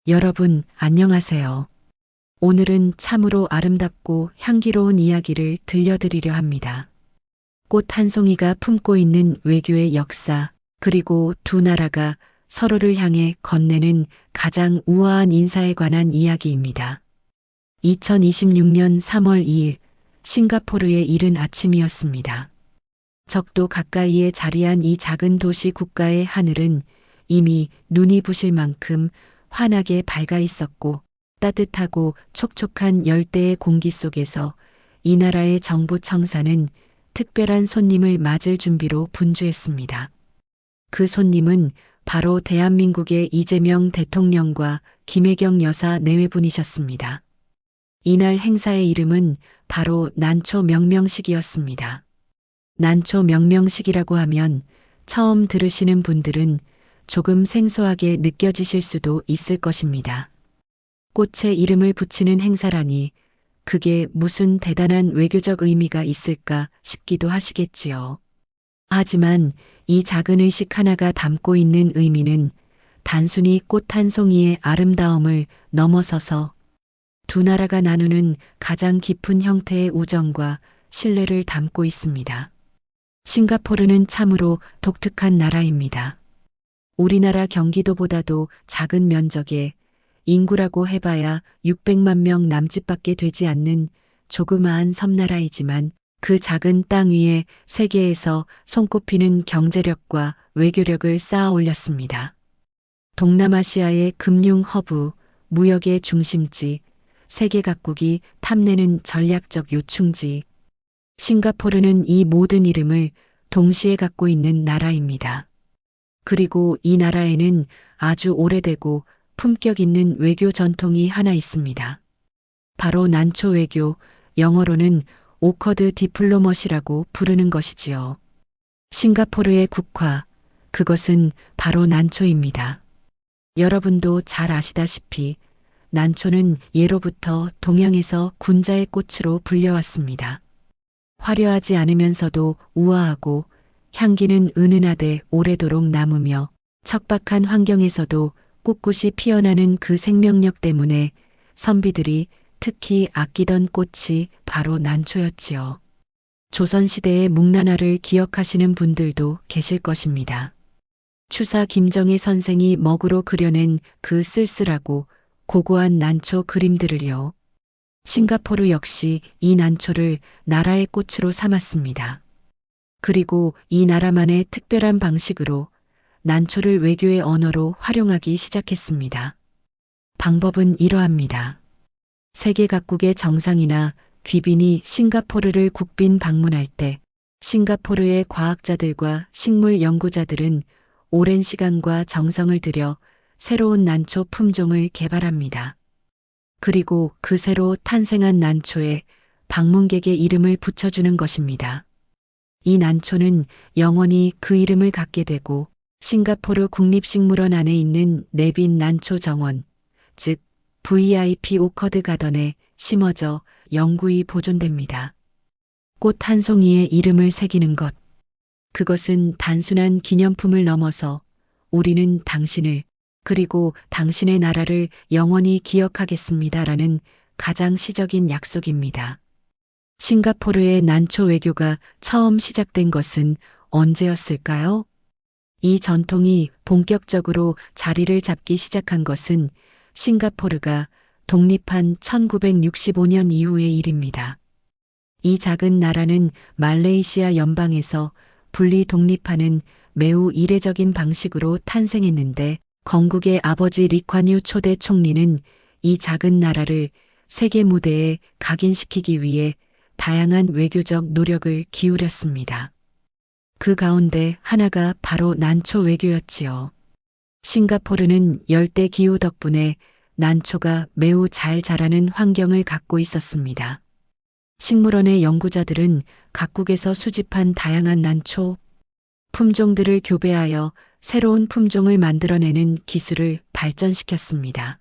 여러분, 안녕하세요. 오늘은 참으로 아름답고 향기로운 이야기를 들려드리려 합니다. 꽃 한 송이가 품고 있는 외교의 역사, 그리고 두 나라가 서로를 향해 건네는 가장 우아한 인사에 관한 이야기입니다. 2026년 3월 2일, 싱가포르의 이른 아침이었습니다. 적도 가까이에 자리한 이 작은 도시 국가의 하늘은 이미 눈이 부실 만큼 환하게 밝아 있었고, 따뜻하고 촉촉한 열대의 공기 속에서 이 나라의 정부 청사는 특별한 손님을 맞을 준비로 분주했습니다. 그 손님은 바로 대한민국의 이재명 대통령과 김혜경 여사 내외분이셨습니다. 이날 행사의 이름은 바로 난초 명명식이었습니다. 난초 명명식이라고 하면 처음 들으시는 분들은 조금 생소하게 느껴지실 수도 있을 것입니다. 꽃에 이름을 붙이는 행사라니 그게 무슨 대단한 외교적 의미가 있을까 싶기도 하시겠지요. 하지만 이 작은 의식 하나가 담고 있는 의미는 단순히 꽃 한 송이의 아름다움을 넘어서서 두 나라가 나누는 가장 깊은 형태의 우정과 신뢰를 담고 있습니다. 싱가포르는 참으로 독특한 나라입니다. 우리나라 경기도보다도 작은 면적에 인구라고 해봐야 600만 명 남짓밖에 되지 않는 조그마한 섬나라이지만 그 작은 땅 위에 세계에서 손꼽히는 경제력과 외교력을 쌓아 올렸습니다. 동남아시아의 금융 허브, 무역의 중심지, 세계 각국이 탐내는 전략적 요충지, 싱가포르는 이 모든 이름을 동시에 갖고 있는 나라입니다. 그리고 이 나라에는 아주 오래되고 품격 있는 외교 전통이 하나 있습니다. 바로 난초 외교, 영어로는 오커드 디플로머시라고 부르는 것이지요. 싱가포르의 국화, 그것은 바로 난초입니다. 여러분도 잘 아시다시피 난초는 예로부터 동양에서 군자의 꽃으로 불려왔습니다. 화려하지 않으면서도 우아하고 향기는 은은하되 오래도록 남으며 척박한 환경에서도 꿋꿋이 피어나는 그 생명력 때문에 선비들이 특히 아끼던 꽃이 바로 난초였지요. 조선시대의 묵나라를 기억하시는 분들도 계실 것입니다. 추사 김정의 선생이 먹으로 그려낸 그 쓸쓸하고 고고한 난초 그림들을요. 싱가포르 역시 이 난초를 나라의 꽃으로 삼았습니다. 그리고 이 나라만의 특별한 방식으로 난초를 외교의 언어로 활용하기 시작했습니다. 방법은 이러합니다. 세계 각국의 정상이나 귀빈이 싱가포르를 국빈 방문할 때 싱가포르의 과학자들과 식물 연구자들은 오랜 시간과 정성을 들여 새로운 난초 품종을 개발합니다. 그리고 그 새로 탄생한 난초에 방문객의 이름을 붙여주는 것입니다. 이 난초는 영원히 그 이름을 갖게 되고 싱가포르 국립식물원 안에 있는 내빈 난초 정원, 즉 VIP 오커드 가던에 심어져 영구히 보존됩니다. 꽃 한 송이에 이름을 새기는 것. 그것은 단순한 기념품을 넘어서 우리는 당신을 그리고 당신의 나라를 영원히 기억하겠습니다라는 가장 시적인 약속입니다. 싱가포르의 난초 외교가 처음 시작된 것은 언제였을까요? 이 전통이 본격적으로 자리를 잡기 시작한 것은 싱가포르가 독립한 1965년 이후의 일입니다. 이 작은 나라는 말레이시아 연방에서 분리 독립하는 매우 이례적인 방식으로 탄생했는데 건국의 아버지 리콴유 초대 총리는 이 작은 나라를 세계 무대에 각인시키기 위해 다양한 외교적 노력을 기울였습니다. 그 가운데 하나가 바로 난초 외교였지요. 싱가포르는 열대 기후 덕분에 난초가 매우 잘 자라는 환경을 갖고 있었습니다. 식물원의 연구자들은 각국에서 수집한 다양한 난초 품종들을 교배하여 새로운 품종을 만들어내는 기술을 발전시켰습니다.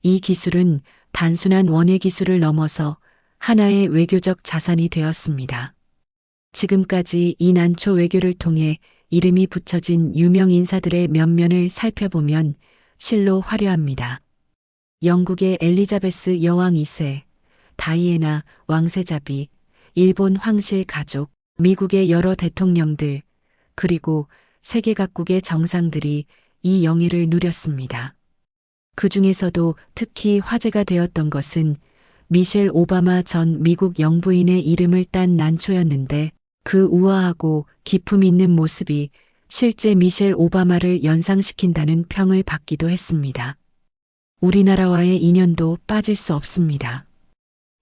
이 기술은 단순한 원예 기술을 넘어서 하나의 외교적 자산이 되었습니다. 지금까지 이 난초 외교를 통해 이름이 붙여진 유명 인사들의 면면을 살펴보면 실로 화려합니다. 영국의 엘리자베스 여왕 2세, 다이애나 왕세자비, 일본 황실 가족, 미국의 여러 대통령들, 그리고 세계 각국의 정상들이 이 영예를 누렸습니다. 그 중에서도 특히 화제가 되었던 것은 미셸 오바마 전 미국 영부인의 이름을 딴 난초였는데 그 우아하고 기품 있는 모습이 실제 미셸 오바마를 연상시킨다는 평을 받기도 했습니다. 우리나라와의 인연도 빠질 수 없습니다.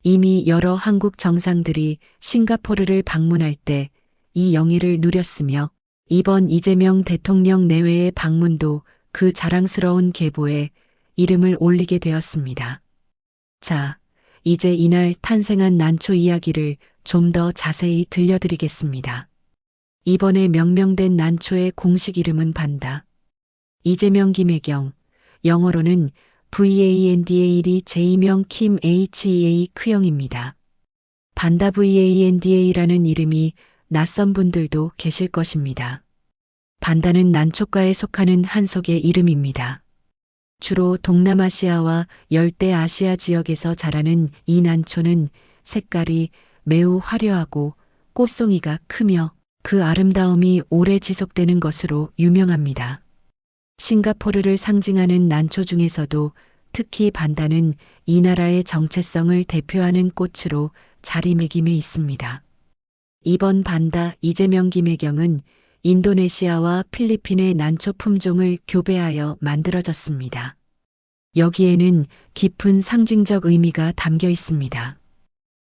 이미 여러 한국 정상들이 싱가포르를 방문할 때 이 영예를 누렸으며 이번 이재명 대통령 내외의 방문도 그 자랑스러운 계보에 이름을 올리게 되었습니다. 자, 이제 이날 탄생한 난초 이야기를 좀 더 자세히 들려드리겠습니다. 이번에 명명된 난초의 공식 이름은 반다. 이재명 김혜경, 영어로는 VANDA이 제이명 킴 HEA 크영입니다. 반다 VANDA라는 이름이 낯선 분들도 계실 것입니다. 반다는 난초과에 속하는 한 속의 이름입니다. 주로 동남아시아와 열대아시아 지역에서 자라는 이 난초는 색깔이 매우 화려하고 꽃송이가 크며 그 아름다움이 오래 지속되는 것으로 유명합니다. 싱가포르를 상징하는 난초 중에서도 특히 반다는 이 나라의 정체성을 대표하는 꽃으로 자리매김해 있습니다. 이번 반다 이재명 김혜경은 인도네시아와 필리핀의 난초 품종을 교배하여 만들어졌습니다. 여기에는 깊은 상징적 의미가 담겨 있습니다.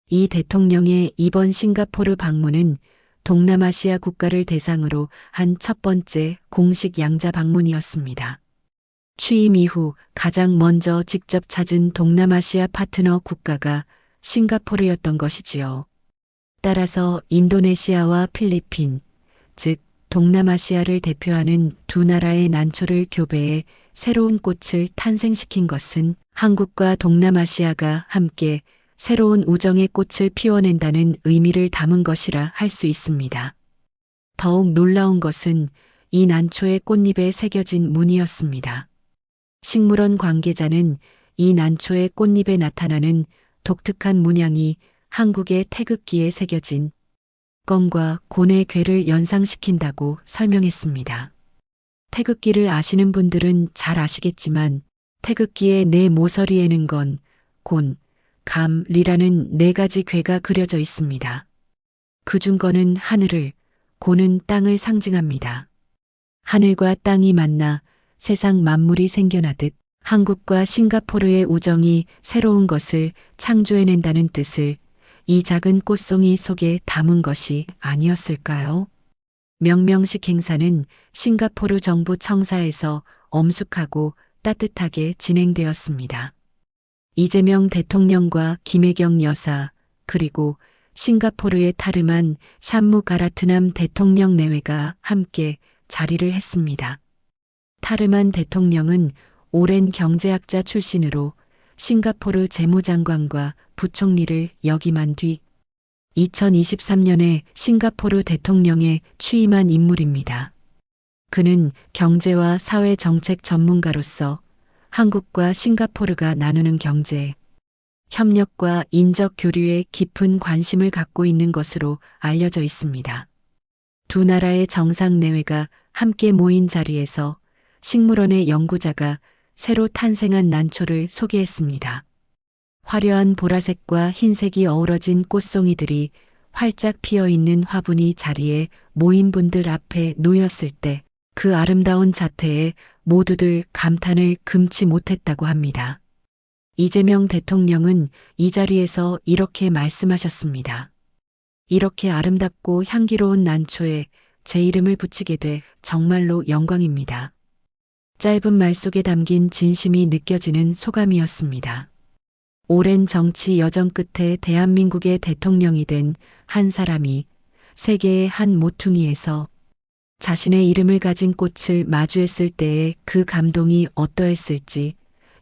이 대통령의 이번 싱가포르 방문은 동남아시아 국가를 대상으로 한 첫 번째 공식 양자 방문이었습니다. 취임 이후 가장 먼저 직접 찾은 동남아시아 파트너 국가가 싱가포르였던 것이지요. 따라서 인도네시아와 필리핀, 즉 동남아시아를 대표하는 두 나라의 난초를 교배해 새로운 꽃을 탄생시킨 것은 한국과 동남아시아가 함께 새로운 우정의 꽃을 피워낸다는 의미를 담은 것이라 할 수 있습니다. 더욱 놀라운 것은 이 난초의 꽃잎에 새겨진 무늬였습니다. 식물원 관계자는 이 난초의 꽃잎에 나타나는 독특한 문양이 한국의 태극기에 새겨진 껌과 곤의 괴를 연상시킨다고 설명했습니다. 태극기를 아시는 분들은 잘 아시겠지만 태극기의 네 모서리에는 건, 곤, 감리라는 네 가지 괴가 그려져 있습니다. 그중 건은 하늘을, 곤은 땅을 상징합니다. 하늘과 땅이 만나 세상 만물이 생겨나듯 한국과 싱가포르의 우정이 새로운 것을 창조해낸다는 뜻을 이 작은 꽃송이 속에 담은 것이 아니었을까요? 명명식 행사는 싱가포르 정부 청사에서 엄숙하고 따뜻하게 진행되었습니다. 이재명 대통령과 김혜경 여사, 그리고 싱가포르의 타르만 샴무가라트남 대통령 내외가 함께 자리를 했습니다. 타르만 대통령은 오랜 경제학자 출신으로 싱가포르 재무장관과 부총리를 역임한 뒤 2023년에 싱가포르 대통령에 취임한 인물입니다. 그는 경제와 사회 정책 전문가로서 한국과 싱가포르가 나누는 경제, 협력과 인적 교류에 깊은 관심을 갖고 있는 것으로 알려져 있습니다. 두 나라의 정상 내외가 함께 모인 자리에서 식물원의 연구자가 새로 탄생한 난초를 소개했습니다. 화려한 보라색과 흰색이 어우러진 꽃송이들이 활짝 피어있는 화분이 자리에 모인 분들 앞에 놓였을 때 그 아름다운 자태에 모두들 감탄을 금치 못했다고 합니다. 이재명 대통령은 이 자리에서 이렇게 말씀하셨습니다. 이렇게 아름답고 향기로운 난초에 제 이름을 붙이게 돼 정말로 영광입니다. 짧은 말 속에 담긴 진심이 느껴지는 소감이었습니다. 오랜 정치 여정 끝에 대한민국의 대통령이 된 한 사람이 세계의 한 모퉁이에서 자신의 이름을 가진 꽃을 마주했을 때의 그 감동이 어떠했을지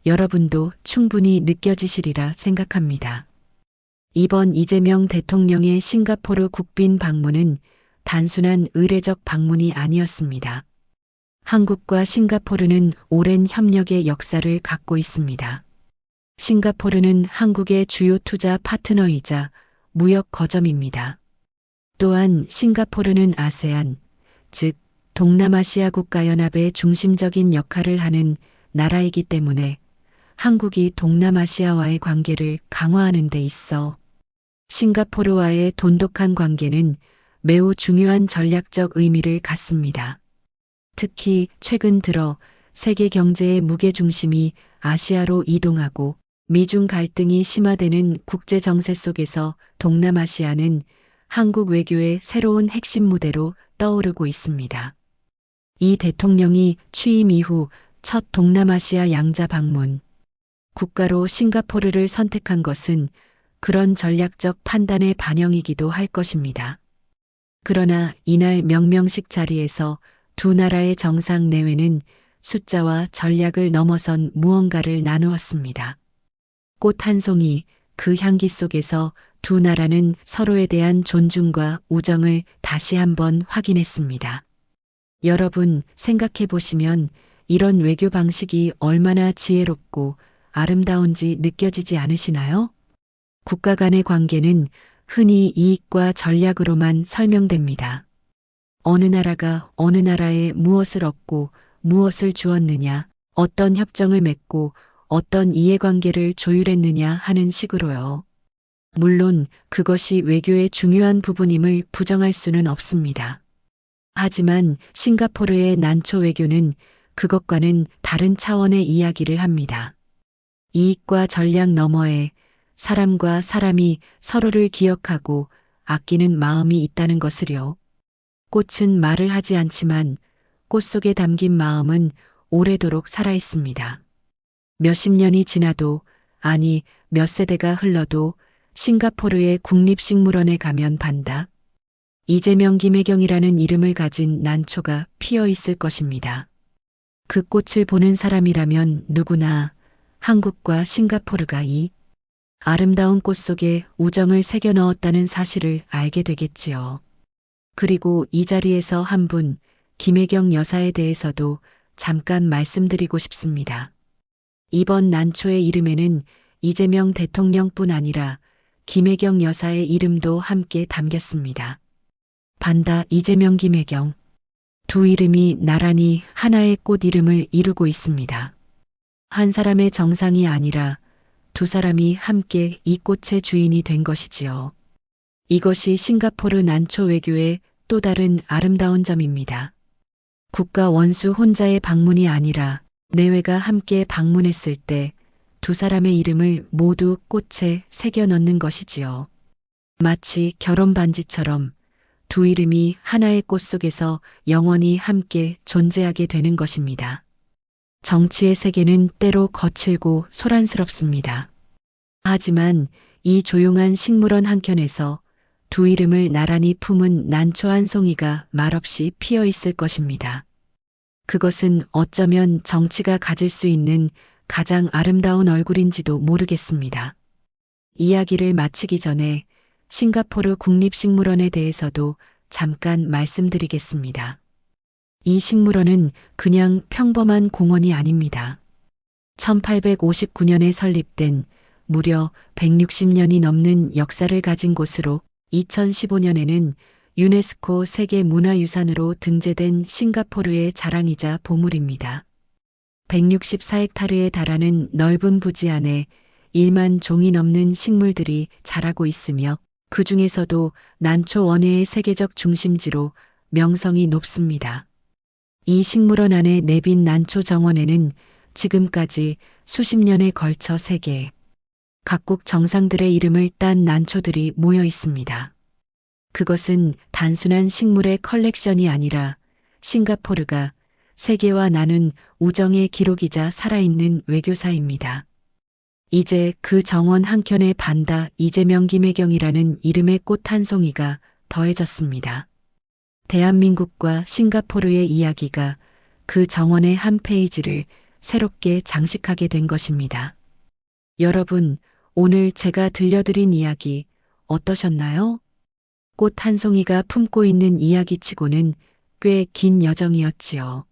여러분도 충분히 느껴지시리라 생각합니다. 이번 이재명 대통령의 싱가포르 국빈 방문은 단순한 의례적 방문이 아니었습니다. 한국과 싱가포르는 오랜 협력의 역사를 갖고 있습니다. 싱가포르는 한국의 주요 투자 파트너이자 무역 거점입니다. 또한 싱가포르는 아세안, 즉 동남아시아 국가연합의 중심적인 역할을 하는 나라이기 때문에 한국이 동남아시아와의 관계를 강화하는 데 있어 싱가포르와의 돈독한 관계는 매우 중요한 전략적 의미를 갖습니다. 특히 최근 들어 세계 경제의 무게중심이 아시아로 이동하고 미중 갈등이 심화되는 국제 정세 속에서 동남아시아는 한국 외교의 새로운 핵심 무대로 떠오르고 있습니다. 이 대통령이 취임 이후 첫 동남아시아 양자 방문, 국가로 싱가포르를 선택한 것은 그런 전략적 판단의 반영이기도 할 것입니다. 그러나 이날 명명식 자리에서 두 나라의 정상 내외는 숫자와 전략을 넘어선 무언가를 나누었습니다. 꽃 한 송이, 그 향기 속에서 두 나라는 서로에 대한 존중과 우정을 다시 한번 확인했습니다. 여러분, 생각해 보시면 이런 외교 방식이 얼마나 지혜롭고 아름다운지 느껴지지 않으시나요? 국가 간의 관계는 흔히 이익과 전략으로만 설명됩니다. 어느 나라가 어느 나라에 무엇을 얻고 무엇을 주었느냐, 어떤 협정을 맺고 어떤 이해관계를 조율했느냐 하는 식으로요. 물론 그것이 외교의 중요한 부분임을 부정할 수는 없습니다. 하지만 싱가포르의 난초 외교는 그것과는 다른 차원의 이야기를 합니다. 이익과 전략 너머에 사람과 사람이 서로를 기억하고 아끼는 마음이 있다는 것을요. 꽃은 말을 하지 않지만 꽃 속에 담긴 마음은 오래도록 살아있습니다. 몇십 년이 지나도, 아니 몇 세대가 흘러도 싱가포르의 국립식물원에 가면 반다. 이재명 김혜경이라는 이름을 가진 난초가 피어 있을 것입니다. 그 꽃을 보는 사람이라면 누구나 한국과 싱가포르가 이 아름다운 꽃 속에 우정을 새겨 넣었다는 사실을 알게 되겠지요. 그리고 이 자리에서 한 분, 김혜경 여사에 대해서도 잠깐 말씀드리고 싶습니다. 이번 난초의 이름에는 이재명 대통령뿐 아니라 김혜경 여사의 이름도 함께 담겼습니다. 반다 이재명 김혜경. 두 이름이 나란히 하나의 꽃 이름을 이루고 있습니다. 한 사람의 정상이 아니라 두 사람이 함께 이 꽃의 주인이 된 것이지요. 이것이 싱가포르 난초 외교의 또 다른 아름다운 점입니다. 국가 원수 혼자의 방문이 아니라 내외가 함께 방문했을 때 두 사람의 이름을 모두 꽃에 새겨 넣는 것이지요. 마치 결혼 반지처럼 두 이름이 하나의 꽃 속에서 영원히 함께 존재하게 되는 것입니다. 정치의 세계는 때로 거칠고 소란스럽습니다. 하지만 이 조용한 식물원 한켠에서 두 이름을 나란히 품은 난초 한 송이가 말없이 피어 있을 것입니다. 그것은 어쩌면 정치가 가질 수 있는 가장 아름다운 얼굴인지도 모르겠습니다. 이야기를 마치기 전에 싱가포르 국립식물원에 대해서도 잠깐 말씀드리겠습니다. 이 식물원은 그냥 평범한 공원이 아닙니다. 1859년에 설립된 무려 160년이 넘는 역사를 가진 곳으로 2015년에는 유네스코 세계문화유산으로 등재된 싱가포르의 자랑이자 보물입니다. 164헥타르에 달하는 넓은 부지 안에 1만 종이 넘는 식물들이 자라고 있으며 그 중에서도 난초 원예의 세계적 중심지로 명성이 높습니다. 이 식물원 안에 내빈 난초 정원에는 지금까지 수십 년에 걸쳐 세계 각국 정상들의 이름을 딴 난초들이 모여 있습니다. 그것은 단순한 식물의 컬렉션이 아니라 싱가포르가 세계와 나눈 우정의 기록이자 살아있는 외교사입니다. 이제 그 정원 한켠에 반다 이재명 김혜경이라는 이름의 꽃 한 송이가 더해졌습니다. 대한민국과 싱가포르의 이야기가 그 정원의 한 페이지를 새롭게 장식하게 된 것입니다. 여러분, 오늘 제가 들려드린 이야기 어떠셨나요? 꽃 한 송이가 품고 있는 이야기치고는 꽤 긴 여정이었지요.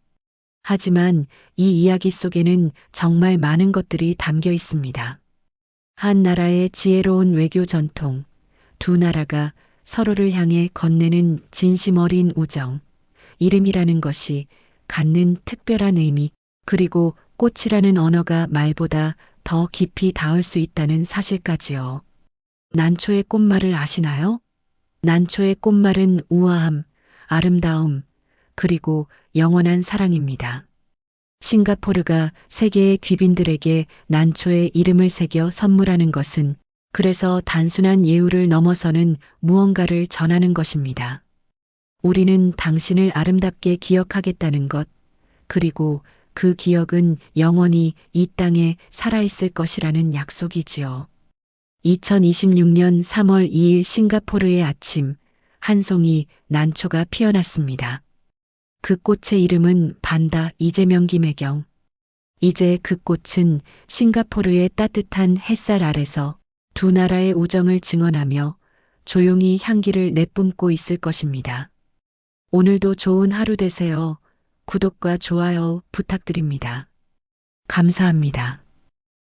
하지만 이 이야기 속에는 정말 많은 것들이 담겨 있습니다. 한 나라의 지혜로운 외교 전통, 두 나라가 서로를 향해 건네는 진심 어린 우정, 이름이라는 것이 갖는 특별한 의미, 그리고 꽃이라는 언어가 말보다 더 깊이 닿을 수 있다는 사실까지요. 난초의 꽃말을 아시나요? 난초의 꽃말은 우아함, 아름다움, 그리고 영원한 사랑입니다. 싱가포르가 세계의 귀빈들에게 난초의 이름을 새겨 선물하는 것은 그래서 단순한 예우를 넘어서는 무언가를 전하는 것입니다. 우리는 당신을 아름답게 기억하겠다는 것, 그리고 그 기억은 영원히 이 땅에 살아있을 것이라는 약속이지요. 2026년 3월 2일 싱가포르의 아침, 한 송이 난초가 피어났습니다. 그 꽃의 이름은 반다 이재명 김혜경. 이제 그 꽃은 싱가포르의 따뜻한 햇살 아래서 두 나라의 우정을 증언하며 조용히 향기를 내뿜고 있을 것입니다. 오늘도 좋은 하루 되세요. 구독과 좋아요 부탁드립니다. 감사합니다.